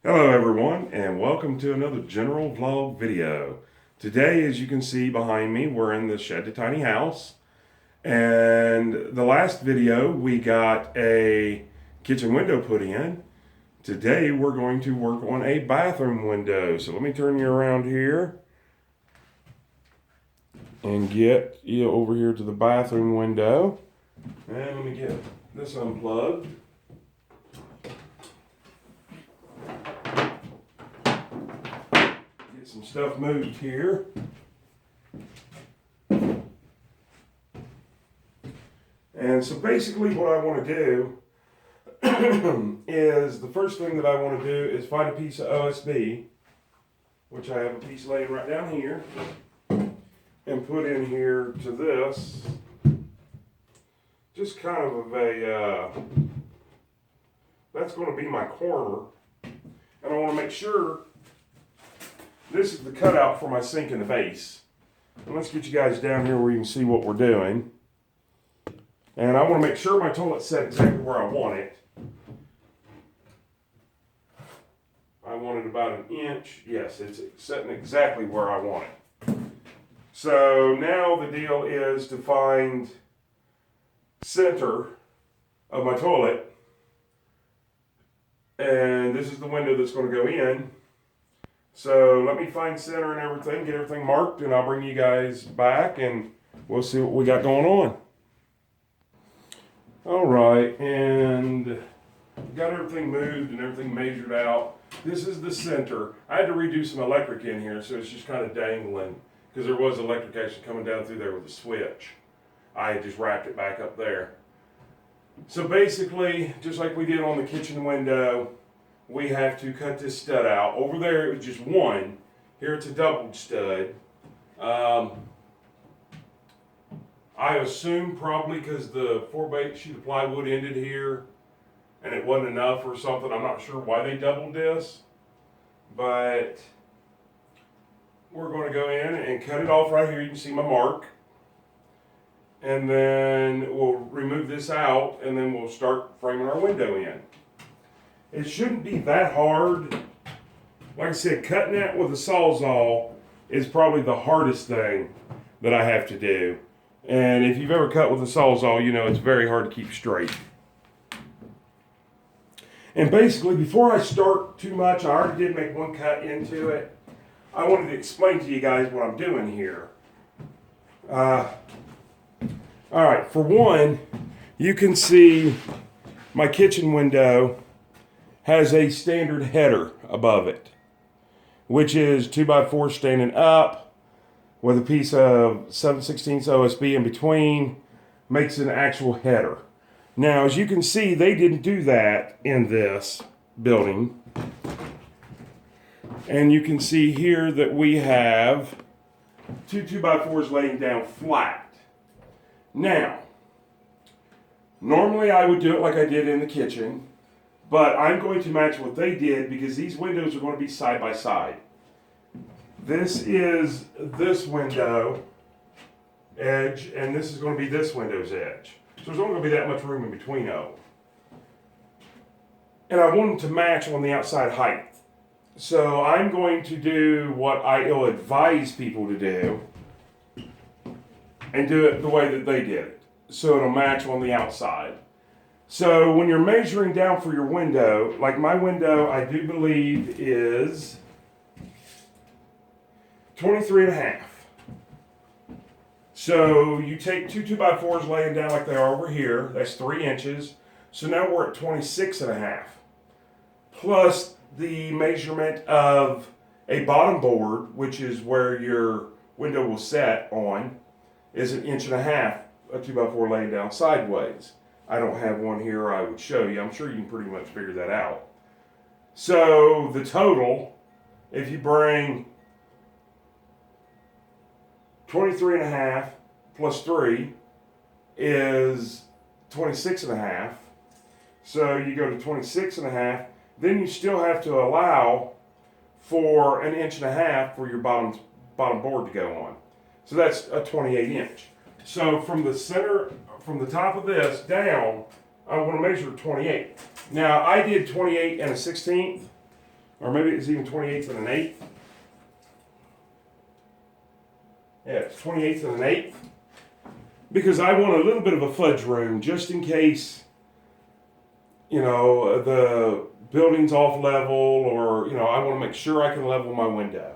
Hello everyone, and welcome to another general vlog video. Today, as you can see behind me, we're in the Shed to Tiny house. And the last video, we got a kitchen window put in. Today, we're going to work on a bathroom window. So let me turn you around here and get you over here to the bathroom window. And let me get this unplugged. Get some stuff moved here. And so basically what I want to do is the first thing that I want to do is find a piece of OSB, which I have a piece laying right down here, and put in here to this, just kind of that's going to be my corner. And I want to make sure this is the cutout for my sink and the base. And let's get you guys down here where you can see what we're doing. And I want to make sure my toilet's set exactly where I want it. I want it about an inch. Yes, it's setting exactly where I want it. So now the deal is to find center of my toilet. And this is the window that's going to go in. So let me find center and everything, get everything marked, and I'll bring you guys back and we'll see what we got going on. All right, and got everything moved and everything measured out. This is the center. I had to redo some electric in here, so it's just kind of dangling because there was electric actually coming down through there with a switch. I had just wrapped it back up there. So basically, just like we did on the kitchen window, we have to cut this stud out. Over there it was just one. Here it's a double stud. I assume probably because the 4x8 sheet of plywood ended here and it wasn't enough or something. I'm not sure why they doubled this, but we're going to go in and cut it off right here. You can see my mark. And then we'll remove this out and then we'll start framing our window in. It shouldn't be that hard. Like I said, cutting that with a Sawzall is probably the hardest thing that I have to do. And if you've ever cut with a Sawzall, you know it's very hard to keep straight. And basically, before I start too much, I already did make one cut into it. I wanted to explain to you guys what I'm doing here. All right, for one, you can see my kitchen window has a standard header above it, which is 2x4 standing up with a piece of 7/16 OSB in between, makes an actual header. Now, as you can see, they didn't do that in this building. And you can see here that we have two 2x4s laying down flat. Now, normally I would do it like I did in the kitchen, but I'm going to match what they did because these windows are going to be side by side. This is this window edge, and this is going to be this window's edge. So there's only going to be that much room in between them. And I want them to match on the outside height. So I'm going to do what I ill advise people to do and do it the way that they did it. So it'll match on the outside. So when you're measuring down for your window, like my window, I do believe is 23 and a half. So you take two 2x4s laying down like they are over here. That's 3 inches. So now we're at 26 and a half. Plus the measurement of a bottom board, which is where your window will set on, is 1.5 inches, a 2x4 laying down sideways. I don't have one here I would show you. I'm sure you can pretty much figure that out. So the total, if you bring 23 and a half plus 3 is 26 and a half. So you go to 26 and a half. Then you still have to allow for 1.5 inches for your bottom board to go on. So that's a 28 inch. So from the center, from the top of this down, I want to measure 28. Now I did 28 and a 16th or maybe it's even 28th and an eighth. Yeah, it's 28th and an eighth. Because I want a little bit of a fudge room just in case, you know, the building's off level, or, you know, I want to make sure I can level my window.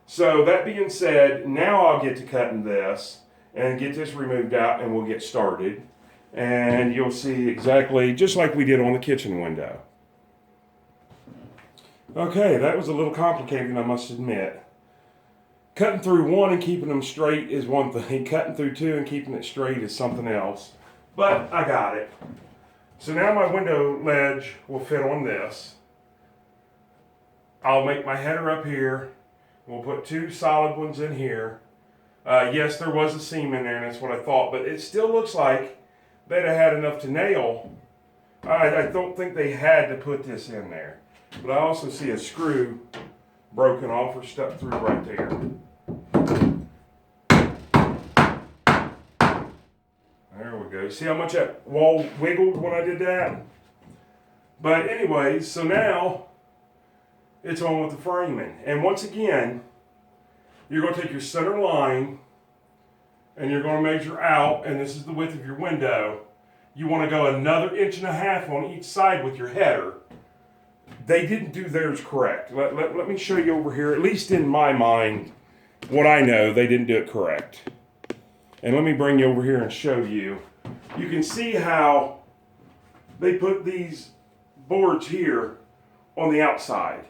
So that being said, now I'll get to cutting this and get this removed out, and we'll get started. And you'll see exactly just like we did on the kitchen window. Okay, that was a little complicated, I must admit. Cutting through one and keeping them straight is one thing. Cutting through two and keeping it straight is something else. But I got it. So now my window ledge will fit on this. I'll make my header up here. We'll put two solid ones in here. Yes, there was a seam in there, and that's what I thought, but it still looks like they'd have had enough to nail. I don't think they had to put this in there. But I also see a screw broken off or stuck through right there. There we go. See how much that wall wiggled when I did that? But anyways, so now it's on with the framing. And once again, you're going to take your center line and you're going to measure out, and this is the width of your window. You want to go another 1.5 inches on each side with your header. They didn't do theirs correct. Let me show you over here, at least in my mind, what I know, they didn't do it correct. And let me bring you over here and show you. You can see how they put these boards here on the outside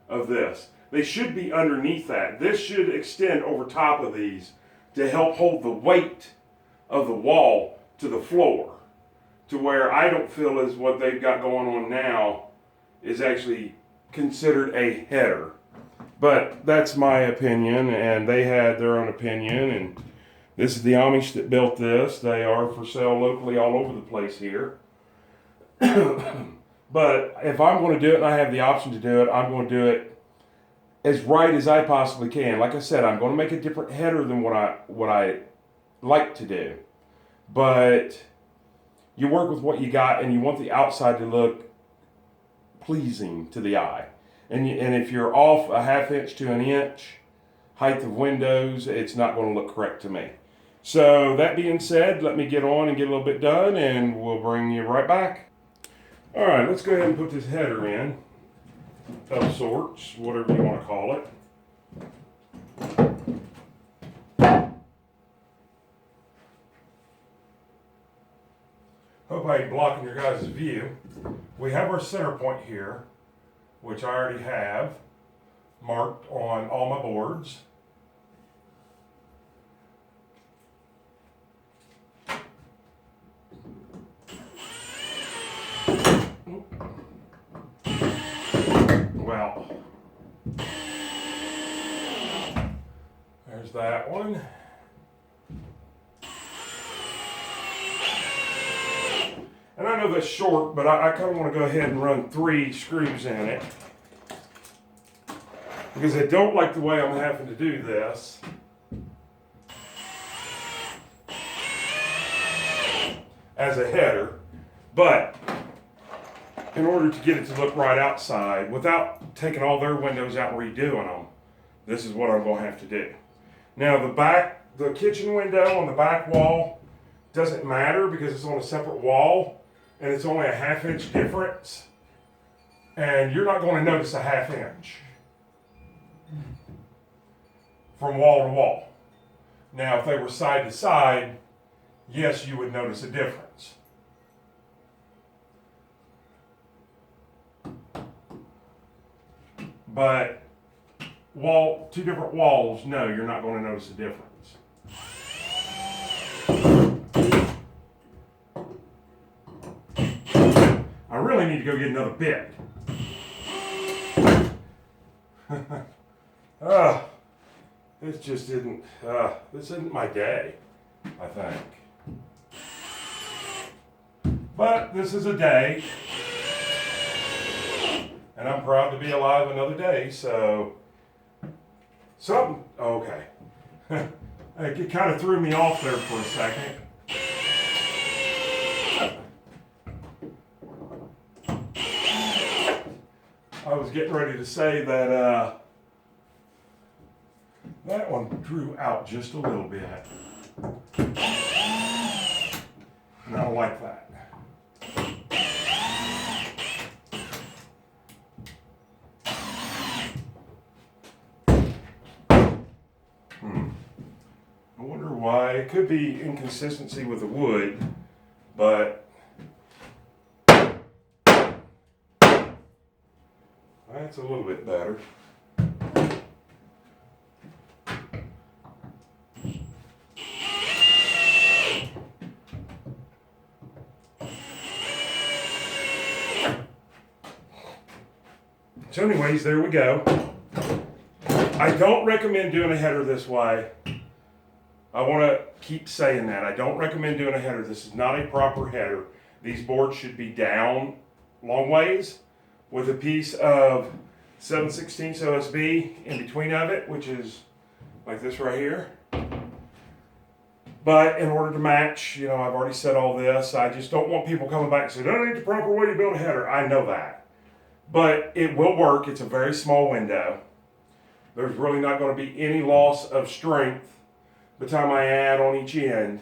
of this. They should be underneath that. This should extend over top of these to help hold the weight of the wall to the floor, to where I don't feel as what they've got going on now is actually considered a header. But that's my opinion, and they had their own opinion, and this is the Amish that built this. They are for sale locally all over the place here. But if I'm going to do it and I have the option to do it, I'm going to do it as right as I possibly can. Like I said, I'm going to make a different header than what I like to do. But you work with what you got, and you want the outside to look pleasing to the eye. And if you're off a 1/2 inch to 1 inch height of windows, it's not going to look correct to me. So that being said, let me get on and get a little bit done, and we'll bring you right back. All right, let's go ahead and put this header in, of sorts, whatever you want to call it. Hope I ain't blocking your guys' view. We have our center point here, which I already have marked on all my boards. Well, there's that one. And I know that's short, but I kind of want to go ahead and run 3 screws in it, because I don't like the way I'm having to do this. As a header, but in order to get it to look right outside without taking all their windows out and redoing them, this is what I'm going to have to do. Now the kitchen window on the back wall doesn't matter because it's on a separate wall and it's only a 1/2 inch difference, and you're not going to notice a 1/2 inch from wall to wall. Now if they were side to side, yes, you would notice a difference. But two different walls, no, you're not going to notice a difference. I really need to go get another bit. This just isn't, this isn't my day, I think. But this is a day, and I'm proud to be alive another day, so something, okay. It kind of threw me off there for a second. I was getting ready to say that that one drew out just a little bit. And I don't like that. I wonder why. It could be inconsistency with the wood, but that's a little bit better. So anyways, there we go. I don't recommend doing a header this way. I want to keep saying that. I don't recommend doing a header. This is not a proper header. These boards should be down long ways with a piece of 7/16 OSB in between of it, which is like this right here. But in order to match, you know, I've already said all this. I just don't want people coming back and saying, "That ain't the proper way to build a header." I know that. But it will work. It's a very small window. There's really not going to be any loss of strength by the time I add on each end.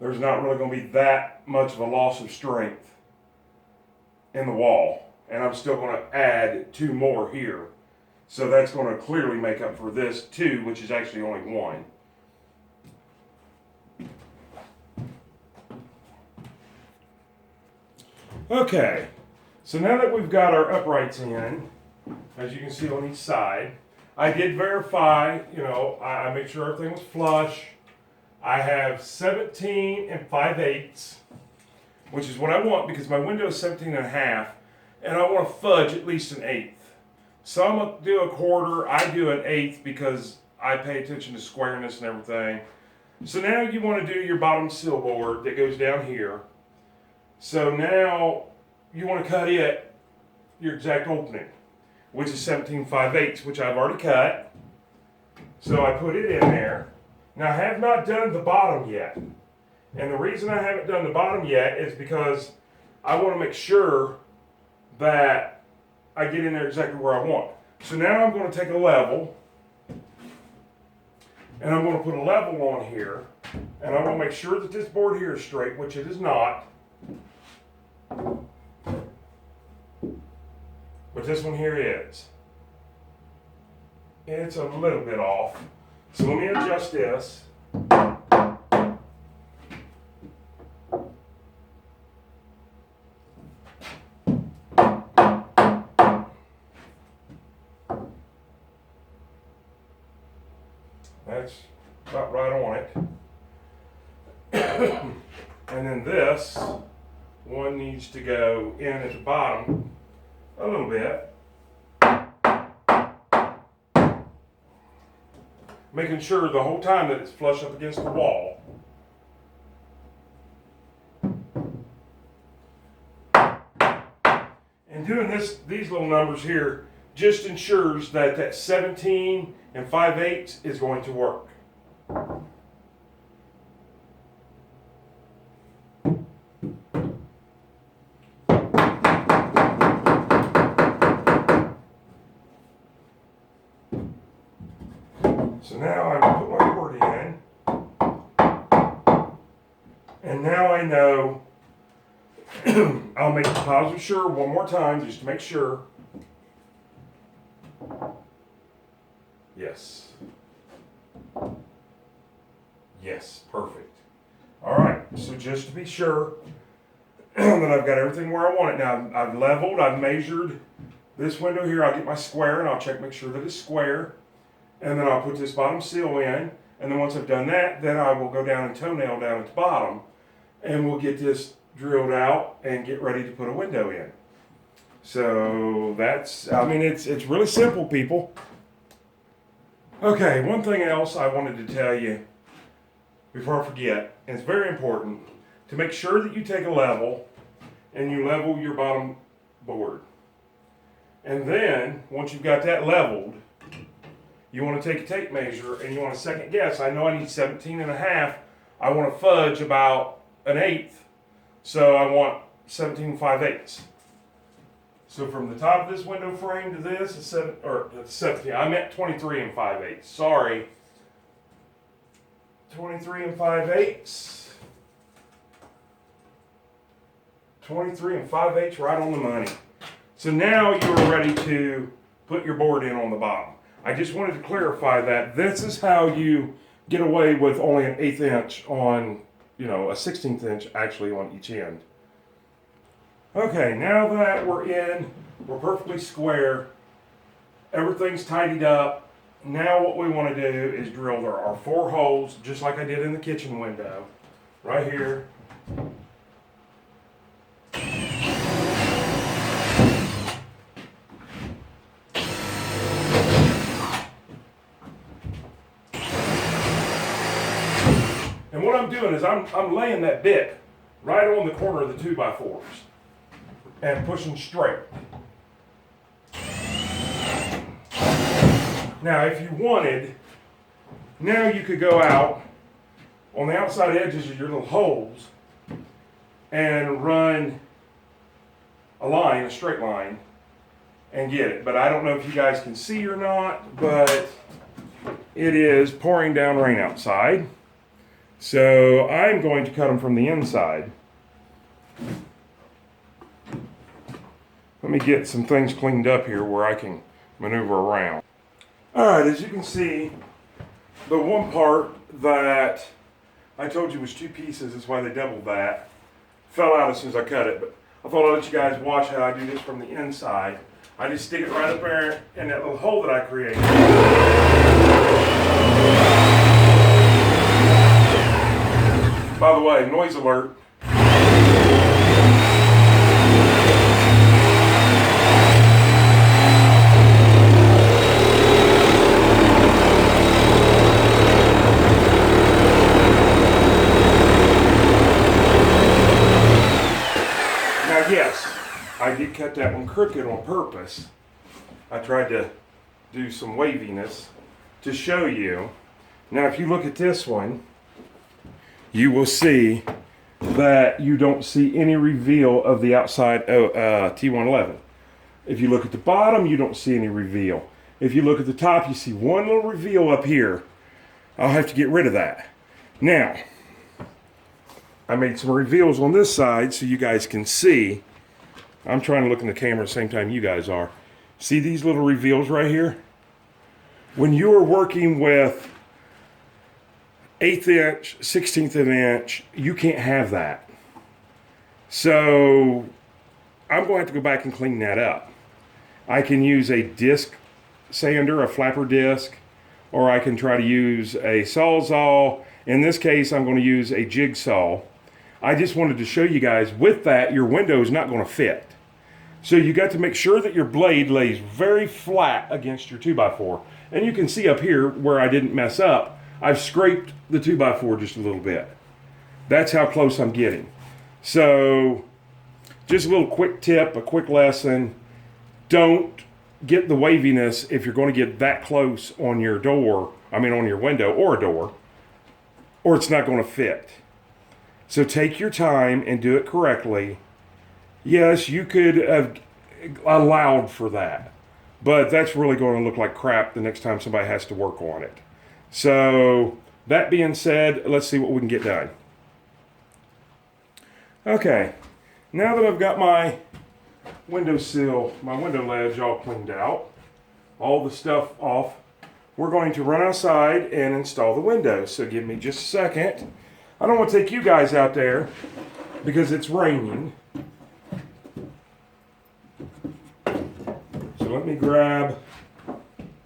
There's not really going to be that much of a loss of strength in the wall. And I'm still going to add 2 more here. So that's going to clearly make up for this 2, which is actually only 1. Okay, so now that we've got our uprights in, as you can see on each side, I did verify, you know, I made sure everything was flush. I have 17 5/8, which is what I want because my window is 17 1/2, and I want to fudge at least 1/8. Some do a quarter, I do 1/8 because I pay attention to squareness and everything. So now you want to do your bottom sill board that goes down here. So now you want to cut it, your exact opening, which is 17 5/8, which I've already cut. So I put it in there. Now I have not done the bottom yet. And the reason I haven't done the bottom yet is because I want to make sure that I get in there exactly where I want. So now I'm going to take a level, and I'm going to put a level on here, and I want to make sure that this board here is straight, which it is not. But this one here is. It's a little bit off. So let me adjust this. That's about right on it. And then this one needs to go in at the bottom a little bit. Making sure the whole time that it's flush up against the wall. And doing these little numbers here just ensures that that 17 5/8 is going to work. So now I put my board in, and now I know. I'll make positive sure one more time just to make sure. Yes. Yes, perfect. All right, so just to be sure that I've got everything where I want it. Now I've leveled, I've measured this window here. I'll get my square and I'll check, make sure that it's square. And then I'll put this bottom sill in. And then once I've done that, then I will go down and toenail down at the bottom. And we'll get this drilled out and get ready to put a window in. So that's, I mean, it's really simple, people. Okay, one thing else I wanted to tell you before I forget, and it's very important, to make sure that you take a level and you level your bottom board. And then, once you've got that leveled, you want to take a tape measure and you want to second guess. I know I need 17 1/2. I want to fudge about 1/8. So I want 17 5/8. So from the top of this window frame to this is 17. I meant 23 and 5/8. Sorry. 23 and 5/8. 23 and 5/8 right on the money. So now you're ready to put your board in on the bottom. I just wanted to clarify that this is how you get away with only an 1/8 inch on, a 16th inch actually on each end. Okay, now that we're perfectly square, everything's tidied up. Now what we want to do is drill there are 4 holes, just like I did in the kitchen window, right here. And what I'm doing is I'm laying that bit right on the corner of the 2x4s and pushing straight. Now, if you wanted, now you could go out on the outside edges of your little holes and run a straight line, and get it. But I don't know if you guys can see or not, but it is pouring down rain outside. So I'm going to cut them from the inside. Let me get some things cleaned up here where I can maneuver around. All right, as you can see, the one part that I told you was 2 pieces, that's why they doubled that, fell out as soon as I cut it. But I thought I'd let you guys watch how I do this from the inside. I just stick it right up there in that little hole that I created. By the way, noise alert. Now, yes, I did cut that one crooked on purpose. I tried to do some waviness to show you. Now, if you look at this one, you will see that you don't see any reveal of the outside T111. If you look at the bottom, you don't see any reveal. If you look at the top, you see one little reveal up here. I'll have to get rid of that. Now, I made some reveals on this side so you guys can see. I'm trying to look in the camera at the same time you guys are. See these little reveals right here? When you are working with 1/8 inch, 16th of an inch, you can't have that. So I'm going to have to go back and clean that up. I can use a disc sander, a flapper disc, or I can try to use a Sawzall. In this case, I'm going to use a jigsaw. I just wanted to show you guys, with that, your window is not going to fit. So you got to make sure that your blade lays very flat against your 2x4. And you can see up here where I didn't mess up, I've scraped the 2x4 just a little bit. That's how close I'm getting. So just a little quick tip, a quick lesson. Don't get the waviness if you're going to get that close on your door, on your window or a door, or it's not going to fit. So take your time and do it correctly. Yes, you could have allowed for that, but that's really going to look like crap the next time somebody has to work on it. So that being said, let's see what we can get done. Okay, now that I've got my windowsill, my window ledge all cleaned out, all the stuff off, we're going to run outside and install the windows. So give me just a second. I don't want to take you guys out there because it's raining. So let me grab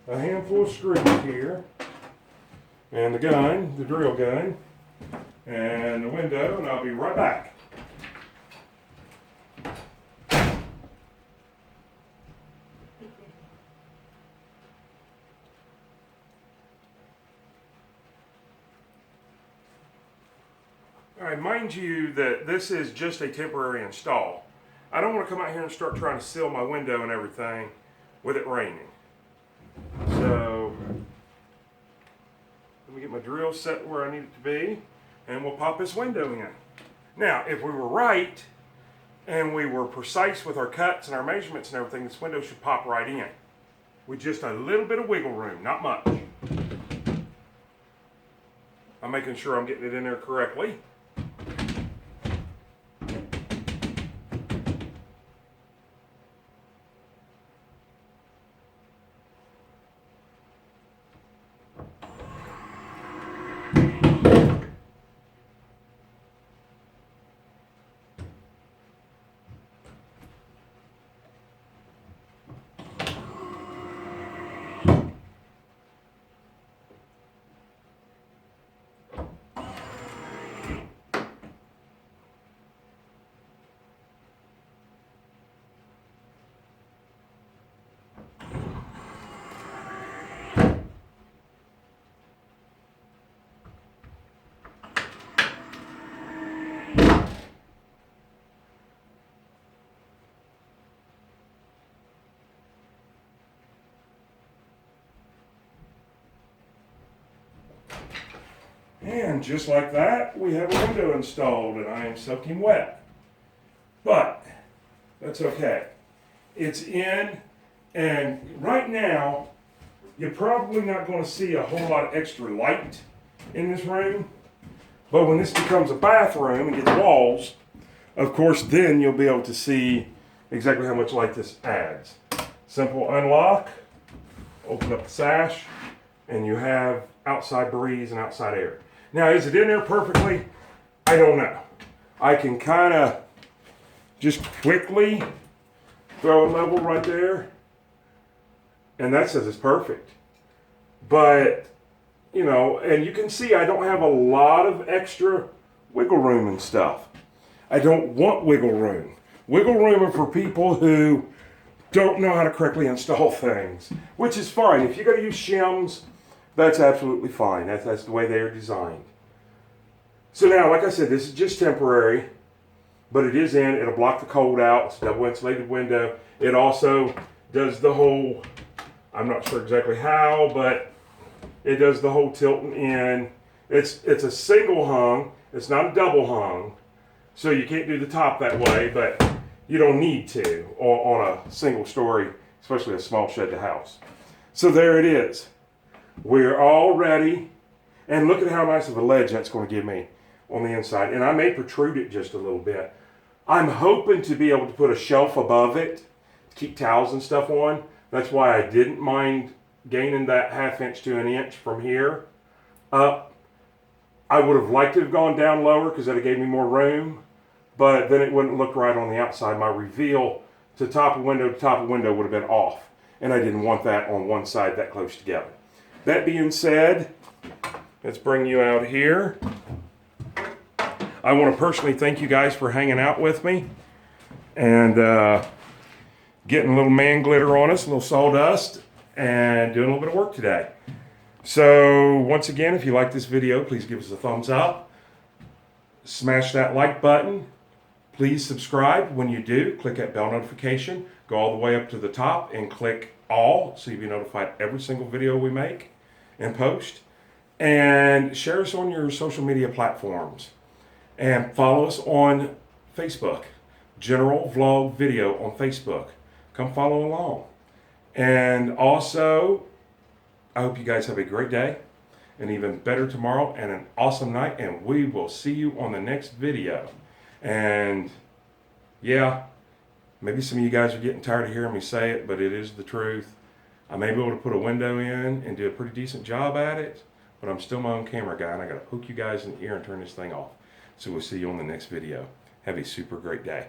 a handful of screws here, and the gun, the drill gun, and the window, and I'll be right back. All right, mind you that this is just a temporary install. I don't want to come out here and start trying to seal my window and everything with it raining. So let me get my drill set where I need it to be, and we'll pop this window in. Now, if we were right, and we were precise with our cuts and our measurements and everything, this window should pop right in with just a little bit of wiggle room, not much. I'm making sure I'm getting it in there correctly. And just like that, we have a window installed, and I am soaking wet. But that's okay. It's in, and right now, you're probably not going to see a whole lot of extra light in this room. But when this becomes a bathroom and gets walls, of course, then you'll be able to see exactly how much light this adds. Simple unlock, open up the sash, and you have outside breeze and outside air. Now, is it in there perfectly? I don't know. I can kind of just quickly throw a level right there, and that says it's perfect. But, you know, and you can see I don't have a lot of extra wiggle room and stuff. I don't want wiggle room. Wiggle room are for people who don't know how to correctly install things, which is fine. If you're going to use shims, that's absolutely fine. That's the way they are designed. So now, like I said, this is just temporary, but it is in. It'll block the cold out. It's a double insulated window. It also does the whole, I'm not sure exactly how, but it does the whole tilting in. It's a single hung. It's not a double hung. So you can't do the top that way, but you don't need to on a single story, especially a small shed to house. So there it is. We're all ready. And look at how nice of a ledge that's going to give me on the inside. And I may protrude it just a little bit. I'm hoping to be able to put a shelf above it to keep towels and stuff on. That's why I didn't mind gaining that 1/2 inch to 1 inch from here up. I would have liked to have gone down lower because that would have gave me more room, but then it wouldn't look right on the outside. My reveal to top of window to top of window would have been off, and I didn't want that on one side that close together. That being said, let's bring you out here. I want to personally thank you guys for hanging out with me and getting a little man glitter on us, a little sawdust, and doing a little bit of work today. So once again, if you like this video, please give us a thumbs up. Smash that like button. Please subscribe. When you do, click that bell notification. Go all the way up to the top and click all so you'll be notified every single video we make and post. And share us on your social media platforms. And follow us on Facebook. General Vlog Video on Facebook. Come follow along. And also, I hope you guys have a great day, an even better tomorrow, and an awesome night. And we will see you on the next video. And yeah, maybe some of you guys are getting tired of hearing me say it, but it is the truth. I may be able to put a window in and do a pretty decent job at it, but I'm still my own camera guy, and I got to hook you guys in the ear and turn this thing off. So we'll see you on the next video. Have a super great day.